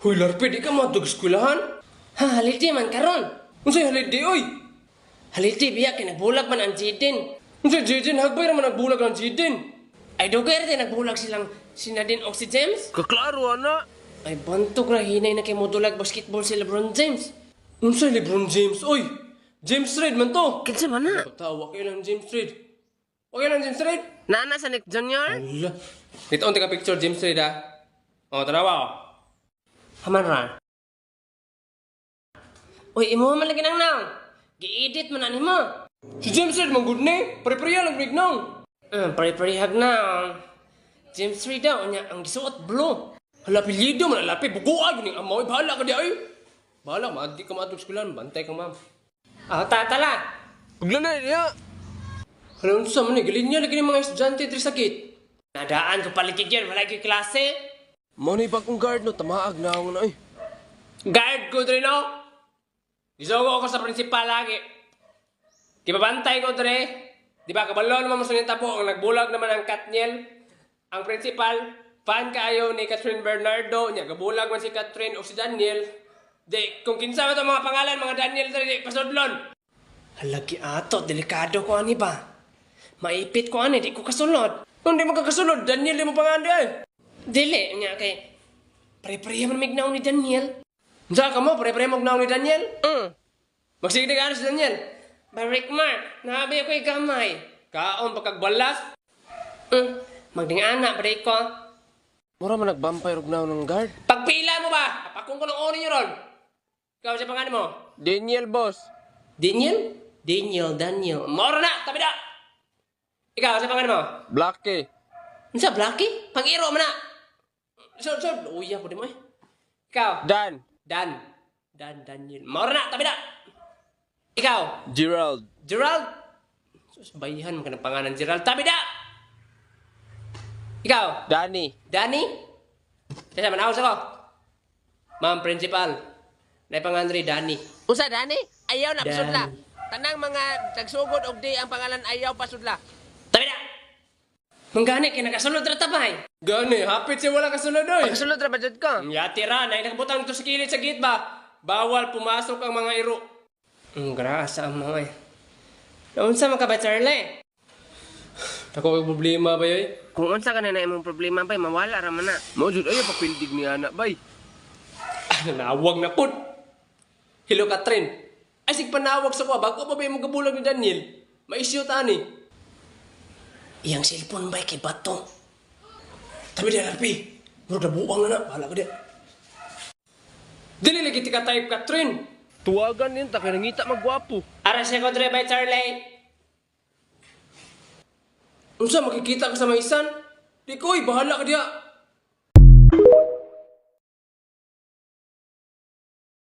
Hoy, Larpe, di ka matug eskwelahan? Ha, haliti man karon. Unsay halid di, oy? Haliti biya kay nagbulag man ang Jidin. Unsay Jidin, hagbay naman nagbulag ang Jidin. Ay dugay rin nagbulag silang si Nadine o si James. Kaklaro, ana. Ay bantog ra hinay na kay modulag basketball si LeBron James. Unsay LeBron James, oy? James Reid man to. Kinsa man na? Tawa kayo lang James Reid. Okay lang James Reid? Nana sa Nick Jr. Ala. Dito ang picture James Reid ha. O, tanawa o. Haman ra. Uy, imo man lagi nang nang. Gi-edit man ani mo. Si James Reid man good ni. Pare-pareha lang rig nang. Pare-parehag na. James Reid daw niya ang gisuot blue. Hala, pilyido man alapi. Buguag ni amoy. Bahala ka di ay. Bahala, maadi ka matong eskwelahan. Bantay ka, ma'am. Tala. Paglanay niya. Hala, unsa man ni. Galing niya lagi ni mga estudyante diri sakit. Nadaan ko palikigyan, wala ko'y klase. Mo ni bagong guard no, tamaag na ako na ay. Guard ko diri no. Gisogo ako sa prinsipal lagi. Kibabantay ko diri. Di ba, kabalo naman mo sa nitabo, ang nagbulag naman ang Katniel. Ang principal, fan kaayo ni Catherine Bernardo, niya, gabulag man si Catherine o si Daniel. Di, kung kinsa man itong mga pangalan, mga Daniel, di, pasudlon. Halagi ato, delikado ko ani ba? Maipit ko ani, di ko kasunod. Kung di magkakasunod, Daniel, di mo pangalan di ay. Dili, nga kay... Pare-pareha man mignaw ni Daniel. Diyan ka mo, pare-pare magnaw ni Daniel. Magsigdig ka si Daniel. Barikmar, nabi ako'y gamay. Kaon pagkagbalas. Magding anak, break ko. Mura man nag-vampire og naon ng guard. Pagpila mo ba? Apakong ko ng ori nyo ron. Ikaw sa pangalan mo? Daniel, boss. Daniel? Daniel. Moro na, tabi na. Ikaw sa pangalan mo? Blackie. Ano sa Blackie? Pag-iro mo na. Sir, uya po di mo eh. Ikaw? Dan. Daniel. Moro na, tabi na. Ikaw? Gerald. Gerald? Sus, bayihan mo ka ng pangalan Gerald. Tabi na! Ikaw? Danny. Danny? Kaya manawas ako. Ma'am, principal. Naipanganri, Danny. Usa, Dani? Ayaw na, Dan. pasudla. Tanang mga nagsugod og di ang pangalan ayaw pasudla. Tabi na! Manggani, kaya nakasunod ra tabay. Gani, hapit siya wala kasunod oy. Pagkasunod ra ba dyan ka? Yatira, na nakabutang ito sa kilid sa gate ba? Bawal pumasok ang mga iro. Grasa mo eh. Naunsa man ka ba, Charlie? Ako may problema ba yoy? Kung unsa ka na imong problema ba, mawala ra man na. Mo jud ay papildig ni anak bay. Nanawag na put. Hello, Catherine. Ay, sig panawag sa ko. Bago pa ba yung magabulag ni Daniel? Maisyo tani. Iyang cellphone ba kay bato? Tabi di, RP. Murag nabuang na na. Bahala ko di. Dili lagi tika type, Catherine. Tuwagan yun, ta kay nangita magwapo. Ara sa ko dre by Charlie. Unsa makikita ka sa maisan? Di ko, bahala ka diya.